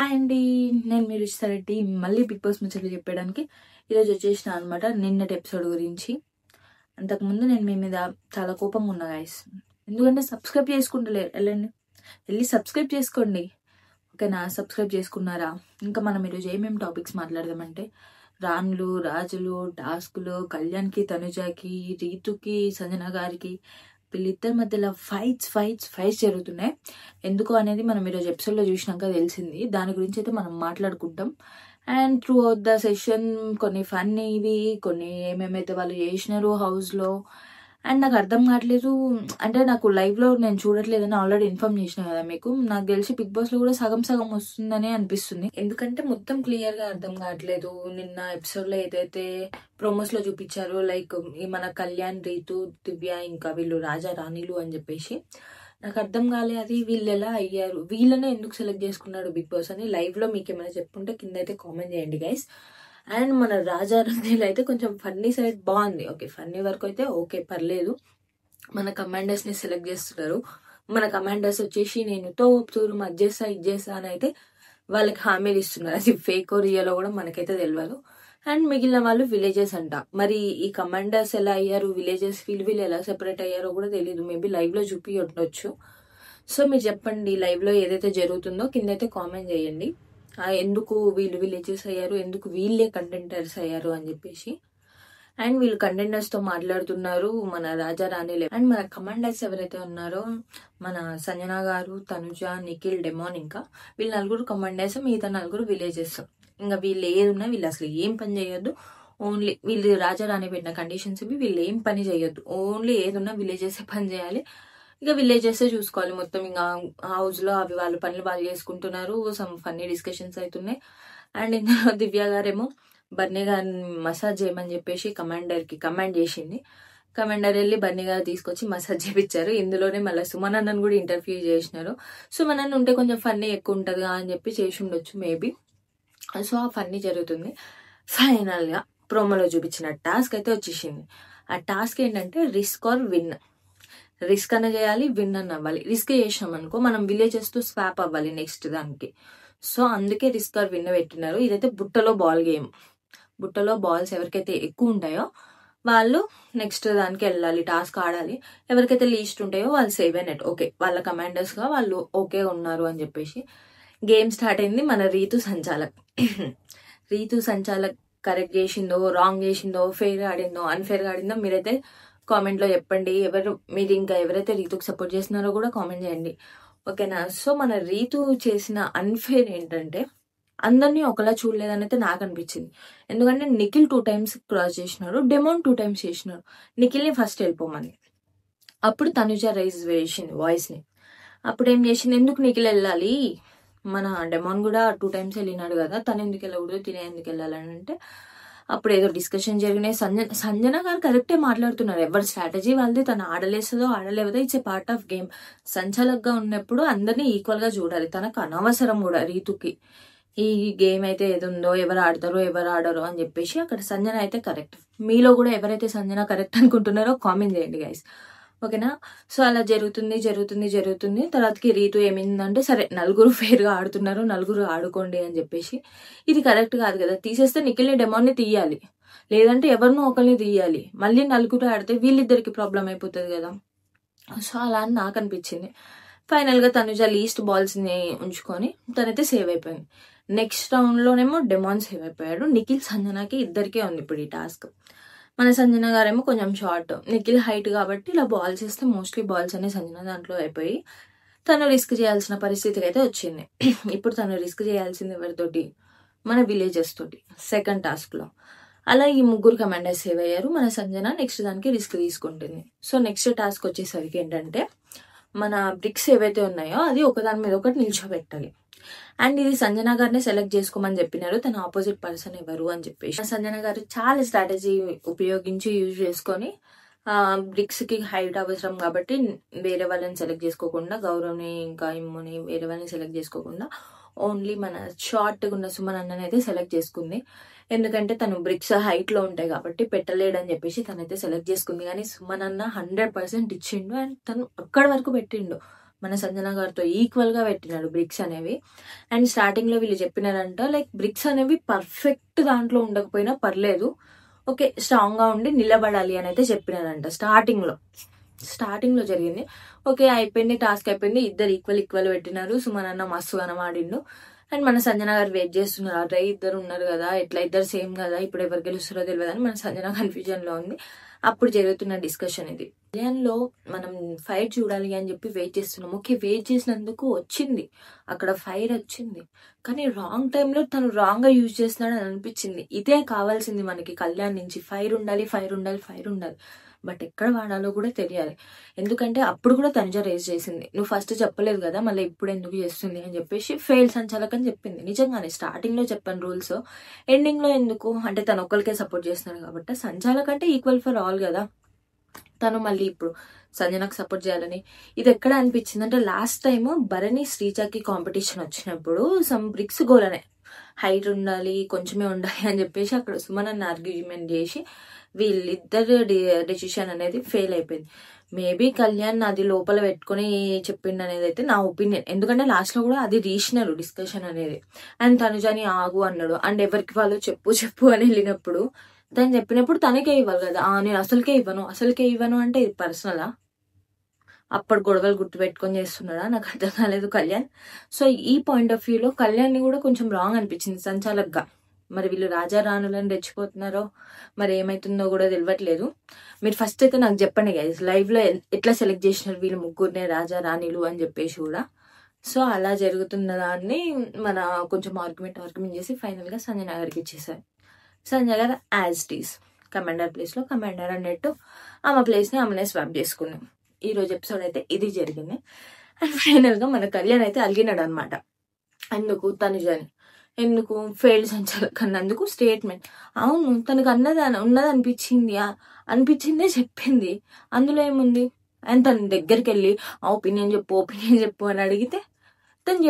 Hi అండి, నేను మీరు ఇస్తారెడ్డి మళ్ళీ బిగ్ బాస్ ముచ్చట్లు చెప్పడానికి ఈరోజు వచ్చేసిన అనమాట. నిన్నటి ఎపిసోడ్ గురించి. అంతకుముందు నేను మీ మీద చాలా కోపంగా ఉన్నా గైస్. ఎందుకంటే సబ్స్క్రైబ్ చేసుకుంటలేరు. వెళ్ళి సబ్స్క్రైబ్ చేసుకోండి, ఓకేనా? సబ్స్క్రైబ్ చేసుకున్నారా? ఇంకా మనం ఈరోజు ఏమేమి టాపిక్స్ మాట్లాడదామంటే రాణులు, రాజులు, టాస్కులు, కళ్యాణ్కి, తనుజాకి, రీతుకి, సంజన గారికి వీళ్ళిద్దరి మధ్యలో ఫైట్స్ జరుగుతున్నాయి. ఎందుకు అనేది మనం ఈరోజు ఎపిసోడ్లో చూసినాక తెలిసింది. దాని గురించి అయితే మనం మాట్లాడుకుంటాం. And through out the session కొన్ని ఫన్నీవి, కొన్ని ఏమేమైతే వాళ్ళు చేసినారు హౌస్లో. అండ్ నాకు అర్థం కావట్లేదు, అంటే నాకు లైవ్లో నేను చూడట్లేదని ఆల్రెడీ ఇన్ఫార్మ్ చేసిన కదా మీకు. నాకు తెలిసి బిగ్ బాస్లో కూడా సగం వస్తుందని అనిపిస్తుంది. ఎందుకంటే మొత్తం క్లియర్గా అర్థం కావట్లేదు. నిన్న ఎపిసోడ్లో ఏదైతే ప్రోమోస్లో చూపించారో, లైక్ ఈ మన కళ్యాణ్, రీతు, దివ్య, ఇంకా వీళ్ళు రాజా రాణిలు అని చెప్పేసి నాకు అర్థం కాలే. అది వీళ్ళు ఎలా అయ్యారు, వీళ్ళనే ఎందుకు సెలెక్ట్ చేసుకున్నాడు బిగ్ బాస్ అని లైవ్లో మీకు ఏమైనా చెప్పుంటే కింద అయితే కామెంట్ చేయండి గైస్. అండ్ మన రాజా రాణిలు అయితే కొంచెం ఫన్నీ సైడ్ బాగుంది. ఓకే, ఫన్నీ వరకు అయితే ఓకే, పర్లేదు. మన కమాండర్స్ని సెలెక్ట్ చేస్తున్నారు. మన కమాండర్స్ వచ్చేసి నేను తోపుతూరు అది చేస్తా ఇది చేస్తా అని అయితే వాళ్ళకి హామీలు ఇస్తున్నారు. అది ఫేక్ రియలో కూడా మనకైతే తెలియదు. అండ్ మిగిలిన వాళ్ళు విలేజెస్ అంట. మరి ఈ కమాండర్స్ ఎలా అయ్యారు, విలేజెస్ వీళ్ళు ఎలా సెపరేట్ అయ్యారో కూడా తెలియదు. మేబీ లైవ్లో చూపి ఉండొచ్చు. సో మీరు చెప్పండి, లైవ్లో ఏదైతే జరుగుతుందో కింద అయితే కామెంట్ చేయండి. ఎందుకు వీళ్ళు విలేజెస్ అయ్యారు, ఎందుకు వీళ్ళే కంటెంటర్స్ అయ్యారు అని చెప్పేసి. అండ్ వీళ్ళు కంటెంటర్స్తో మాట్లాడుతున్నారు మన రాజా రాణిలే. అండ్ మన కమాండర్స్ ఎవరైతే ఉన్నారో మన సంజన గారు, తనుజ, నిఖిల్, డెమాన్, ఇంకా వీళ్ళు నలుగురు కమాండర్స్, మిగతా నలుగురు విలేజెస్. ఇంకా వీళ్ళు ఏది ఉన్నా వీళ్ళు అసలు ఏం పని చేయొద్దు. ఓన్లీ వీళ్ళు రాజా రాణి పెట్టిన కండిషన్స్ ఇవి, వీళ్ళు ఏం పని చేయొద్దు. ఓన్లీ ఏది ఉన్నా విలేజెస్ పని చేయాలి. ఇక విలేజెస్ చూసుకోవాలి మొత్తం. ఇంకా హౌస్ లో అవి వాళ్ళ పనులు వాళ్ళు చేసుకుంటున్నారు. సమ్ ఫన్నీ డిస్కషన్స్ అవుతున్నాయి. అండ్ ఇందులో దివ్య గారేమో బర్నీ గారిని మసాజ్ చేయమని చెప్పేసి కమాండర్ కి కమాండ్ చేసింది. కమాండర్ వెళ్ళి బర్నీ గారు తీసుకొచ్చి మసాజ్ చేయించారు. ఇందులోనే మళ్ళీ సుమన్ అన్నను కూడా ఇంటర్వ్యూ చేసినారు. సుమన్ అన్న ఉంటే కొంచెం ఫన్నీ ఎక్కువ ఉంటది అని చెప్పి చేసి ఉండొచ్చు మేబీ. సో ఆ ఫన్నీ జరుగుతుంది. ఫైనల్ గా ప్రోమోలో చూపించిన టాస్క్ అయితే వచ్చేసింది. ఆ టాస్క్ ఏంటంటే రిస్క్ ఆర్ విన్. రిస్క్ అన్న చేయాలి, విన్ అన్న అవ్వాలి. రిస్క్ చేసినాం అనుకో మనం విలేజెస్ తో స్వాప్ అవ్వాలి నెక్స్ట్ దానికి. సో అందుకే రిస్క్ ఆర్ విన్ పెట్టినారు. ఇదైతే బుట్టలో బాల్ గేమ్. బుట్టలో బాల్స్ ఎవరికైతే ఎక్కువ ఉంటాయో వాళ్ళు నెక్స్ట్ దానికి వెళ్ళాలి, టాస్క్ ఆడాలి. ఎవరికైతే లీస్ట్ ఉంటాయో వాళ్ళు సేవ్ అయినట్టు. ఓకే, వాళ్ళ కమాండర్స్ గా వాళ్ళు ఓకే ఉన్నారు అని చెప్పేసి గేమ్ స్టార్ట్ అయింది. మన రీతు సంచాలక్ కరెక్ట్ చేసిందో, రాంగ్ చేసిందో, ఫెయిర్ ఆడిందో, అన్ఫేర్ గా ఆడిందో మీరైతే కామెంట్ లో చెప్పండి. మీరు ఇంకా ఎవరైతే రీతుకు సపోర్ట్ చేస్తున్నారో కూడా కామెంట్ చేయండి, ఓకేనా? సో మన రీతు చేసిన అన్ఫేర్ ఏంటంటే అందరినీ ఒకలా చూడలేదని అయితే నాకు అనిపించింది. ఎందుకంటే నిఖిల్ 2 times క్రాస్ చేసినాడు, డెమోన్ 2 times చేసినాడు. నిఖిల్ ని ఫస్ట్ వెళ్ళిపోమని. అప్పుడు తనుజ రైజ్ వేసింది వాయిస్ ని. అప్పుడు ఏం చేసింది, ఎందుకు నిఖిల్ వెళ్ళాలి, మన డెమోన్ కూడా 2 times వెళ్ళినాడు కదా, తను ఎందుకు వెళ్ళకూడదు, తినే ఎందుకు వెళ్ళాలని అంటే అప్పుడు ఏదో డిస్కషన్ జరిగినాయి. సంజన గారు కరెక్టే మాట్లాడుతున్నారు. ఎవరి స్ట్రాటజీ వాళ్ళది, తను ఆడలేస్తుందో ఆడలేదో it's a part of game. సంచాలక్ గా ఉన్నప్పుడు అందరినీ ఈక్వల్ గా చూడాలి. తనకు అనవసరం కూడా రీతుకి ఈ గేమ్ అయితే ఏది ఉందో, ఎవరు ఆడతారో ఎవరు ఆడరో అని చెప్పేసి అక్కడ సంజన అయితే కరెక్ట్. మీలో కూడా ఎవరైతే సంజన కరెక్ట్ అనుకుంటున్నారో కామెంట్ చేయండి గైస్, ఓకేనా? సో అలా జరుగుతుంది. తర్వాతకి రీతు ఏమైందంటే, సరే నలుగురు ఫేర్ గా ఆడుతున్నారు, నలుగురు ఆడుకోండి అని చెప్పేసి. ఇది కరెక్ట్ కాదు కదా, తీసేస్తే నిఖిల్ని డెమోన్ని తీయాలి, లేదంటే ఎవరినో ఒకరిని తీయాలి. మళ్ళీ నలుగురు ఆడితే వీళ్ళిద్దరికి ప్రాబ్లం అయిపోతుంది కదా. సో అలా అని నాకు అనిపించింది. ఫైనల్ గా తనుజ లీస్ట్ బాల్స్ ని ఉంచుకొని తనైతే సేవ్ అయిపోయింది. నెక్స్ట్ రౌండ్ లోనేమో డెమాన్ సేవ్ అయిపోయాడు. నిఖిల్, సంజనకి ఇద్దరికే ఉంది ఇప్పుడు ఈ టాస్క్. మన సంజన గారేమో కొంచెం షార్ట్, నిఖిల్ హైట్ కాబట్టి ఇలా బాల్స్ వేస్తే మోస్ట్లీ బాల్స్ అనే సంజన దాంట్లో అయిపోయి తను రిస్క్ చేయాల్సిన పరిస్థితికి అయితే వచ్చింది. ఇప్పుడు తను రిస్క్ చేయాల్సింది ఎవరితోటి, మన విలేజెస్ తోటి సెకండ్ టాస్క్ లో. అలా ఈ ముగ్గురు కమాండర్స్ సేవ్ అయ్యారు. మన సంజన నెక్స్ట్ దానికి రిస్క్ తీసుకుంటుంది. సో నెక్స్ట్ టాస్క్ వచ్చేసరికి ఏంటంటే, మన బ్రిక్స్ ఏవైతే ఉన్నాయో అది ఒకదాని మీద ఒకటి నిల్చోబెట్టాలి. అండ్ ఇది సంజన గారిని సెలెక్ట్ చేసుకోమని చెప్పినారు, తన ఆపోజిట్ పర్సన్ ఎవరు అని చెప్పేసి. సంజన గారు చాలా స్ట్రాటజీ ఉపయోగించి యూజ్ చేసుకొని బ్రిక్స్ కి హైట్ అవసరం కాబట్టి వేరే వాళ్ళని సెలెక్ట్ చేసుకోకుండా, గౌరవ్ని ఇంకా ఇమ్ముని వేరే వాళ్ళని సెలెక్ట్ చేసుకోకుండా ఓన్లీ మన షార్ట్ ఉన్న సుమన్ అన్నని అయితే సెలెక్ట్ చేసుకుంది. ఎందుకంటే తను బ్రిక్స్ హైట్ లో ఉంటాయి కాబట్టి పెట్టలేడని చెప్పేసి తనైతే సెలెక్ట్ చేసుకుంది. కానీ సుమన్ అన్న 100% ఇచ్చిండు అండ్ తను అక్కడి వరకు పెట్టిండు. మన సంజన గారితో ఈక్వల్ గా పెట్టినాడు బ్రిక్స్ అనేవి. అండ్ స్టార్టింగ్ లో వీళ్ళు చెప్పినారంట లైక్ బ్రిక్స్ అనేవి పర్ఫెక్ట్ దాంట్లో ఉండకపోయినా పర్లేదు, ఓకే స్ట్రాంగ్ గా ఉండి నిలబడాలి అని అయితే చెప్పినారంట స్టార్టింగ్ లో జరిగింది. ఓకే అయిపోయింది, టాస్క్ అయిపోయింది, ఇద్దరు ఈక్వల్ పెట్టినారు. సుమన్ అన్న మస్తు కనమాడిండు. అండ్ మన సంజన గారు వెయిట్ చేస్తున్నారు, అరే ఇద్దరు ఉన్నారు కదా, ఎట్లా ఇద్దరు సేమ్ కదా, ఇప్పుడు ఎవరు గెలుస్తారో తెలియదు అని మన సంజన కన్ఫ్యూజన్ లో ఉంది. అప్పుడు జరుగుతున్న డిస్కషన్ ఇది. కళ్యాణ్లో మనం ఫైర్ చూడాలి అని చెప్పి వెయిట్ చేస్తున్నాం. ఓకే వెయిట్ చేసినందుకు వచ్చింది, అక్కడ ఫైర్ వచ్చింది, కానీ రాంగ్ టైంలో తను రాంగ్ గా యూజ్ చేస్తున్నాడు అని అనిపించింది. ఇదే కావాల్సింది మనకి కళ్యాణ్ నుంచి, ఫైర్ ఉండాలి. బట్ ఎక్కడ వాడాలో కూడా తెలియాలి. ఎందుకంటే అప్పుడు కూడా తనుజ రేజ్ చేసింది, నువ్వు ఫస్ట్ చెప్పలేదు కదా మళ్ళీ ఇప్పుడు ఎందుకు చేస్తుంది అని చెప్పేసి ఫెయిల్ సంచాలక్ అని చెప్పింది. నిజంగానే స్టార్టింగ్ లో చెప్పాను రూల్స్, ఎండింగ్ లో ఎందుకు అంటే తను ఒక్కరికే సపోర్ట్ చేస్తున్నాడు కాబట్టి సంచాలక్ అంటే ఈక్వల్ ఫర్ ఆల్ కదా, తను మళ్ళీ ఇప్పుడు సంజనకు సపోర్ట్ చేయాలని. ఇది ఎక్కడ అనిపించింది అంటే లాస్ట్ టైం భరణి శ్రీజాకి కాంపిటీషన్ వచ్చినప్పుడు సమ్ బ్రిక్స్ గోలనే హైట్ ఉండాలి కొంచెమే ఉండాలి అని చెప్పేసి అక్కడ సుమన్ అన్న ఆర్గ్యుమెంట్ చేసి వీళ్ళిద్దరు డెసిషన్ అనేది ఫెయిల్ అయిపోయింది. మేబీ కళ్యాణ్ అది లోపల పెట్టుకుని చెప్పిండు అనేది అయితే నా ఒపీనియన్. ఎందుకంటే లాస్ట్ లో కూడా అది తీసినారు డిస్కషన్ అనేది. అండ్ తనుజని ఆగు అన్నాడు, అండ్ ఎవరికి వాళ్ళు చెప్పు అని వెళ్ళినప్పుడు తను చెప్పినప్పుడు తనకే ఇవ్వాలి కదా, నేను అసలుకే ఇవ్వను అంటే ఇది పర్సనలా, అప్పుడు గొడవలు గుర్తు పెట్టుకొని చేస్తున్నాడా, నాకు అర్థం కాలేదు కళ్యాణ్. సో ఈ పాయింట్ ఆఫ్ వ్యూలో కళ్యాణ్ ని కూడా కొంచెం రాంగ్ అనిపించింది సంచాలక్గా. మరి వీళ్ళు రాజా రాణులను రెచ్చిపోతున్నారో మరి ఏమైతుందో కూడా తెలియట్లేదు. మీరు ఫస్ట్ అయితే నాకు చెప్పండి గైస్, లైవ్ లో ఎట్లా సెలెక్ట్ చేసినారు వీళ్ళు ముగ్గురునే రాజా రాణిలు అని చెప్పేసి కూడా. సో అలా జరుగుతున్న దాన్ని మన కొంచెం ఆర్గ్యుమెంట్ చేసి ఫైనల్ గా సంజన గారికి ఇచ్చేసారు. సంజన గారు as it is commander place లో కమాండర్ అన్నట్టు ఆమె ప్లేస్ ని ఆమెనే స్వాప్ చేసుకున్నాం. ఈ రోజు ఎపిసోడ్ అయితే ఇది జరిగింది. అండ్ ఫైనల్ గా మన కళ్యాణ్ అయితే అలిగినాడు అనమాట. ఎందుకు తనుజని ఎందుకు ఫెయిల్ సంచాలక్ అన్నందుకు స్టేట్మెంట్. అవును తనకు ఉన్నది అనిపించిందే చెప్పింది, అందులో ఏముంది. అండ్ తన దగ్గరికి వెళ్ళి ఒపీనియన్ చెప్పు అని అడిగితే తను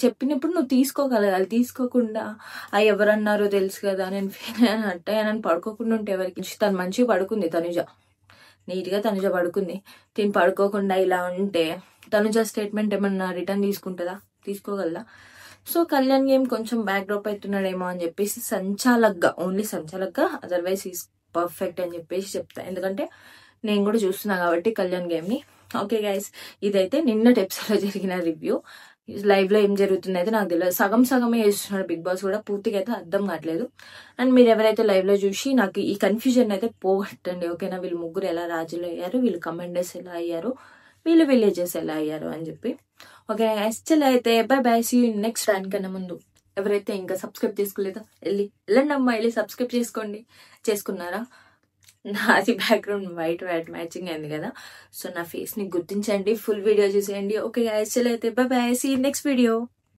చెప్పినప్పుడు నువ్వు తీసుకోగలగాలి. తీసుకోకుండా ఎవరన్నారో తెలుసు కదా నేను ఫెయిల్ అని పడుకోకుండా ఉంటే ఎవరికి. తను మంచిగా పడుకుంది, నీట్ గా తనుజ పడుకుంది. తిని పడుకోకుండా ఇలా ఉంటే తనుజ స్టేట్మెంట్ ఏమన్నా రిటర్న్ తీసుకోగలదా. సో కళ్యాణ్ గేమ్ కొంచెం బ్యాక్ డ్రాప్ అవుతున్నాడేమో అని చెప్పేసి ఓన్లీ సంచాలక్గా అదర్వైజ్ ఈస్ పర్ఫెక్ట్ అని చెప్పేసి చెప్తా. ఎందుకంటే నేను కూడా చూస్తున్నా కాబట్టి కళ్యాణ్ గేమ్ ని. ఓకే గైస్, ఇదైతే నిన్నటి ఎపిసోడ్ లో జరిగిన రివ్యూ. లైవ్ లో ఏం జరుగుతుంది అయితే నాకు తెలియదు, సగమే చేస్తున్నాడు బిగ్ బాస్ కూడా, పూర్తిగా అయితే అర్థం కావట్లేదు. అండ్ మీరు ఎవరైతే లైవ్ లో చూసి నాకు ఈ కన్ఫ్యూజన్ అయితే పోగొట్టండి ఓకేనా. వీళ్ళు ముగ్గురు ఎలా రాజులు అయ్యారు, వీళ్ళు కమాండర్స్ ఎలా అయ్యారు, వీళ్ళు విలేజెస్ ఎలా అయ్యారు అని చెప్పి. ఓకే యాక్చువల్ అయితే బై సీ యూ నెక్స్ట్. దానికన్నా ముందు ఎవరైతే ఇంకా సబ్స్క్రైబ్ చేసుకోలేదో వెళ్ళండి అమ్మా, వెళ్ళి సబ్స్క్రైబ్ చేసుకున్నారా. నాది బ్యాక్గ్రౌండ్ వైట్ మ్యాచింగ్ అయింది కదా, సో నా ఫేస్ ని గుర్తించండి, ఫుల్ వీడియో చూసేయండి. ఓకే యాక్చువల్ అయితే bye see you next video.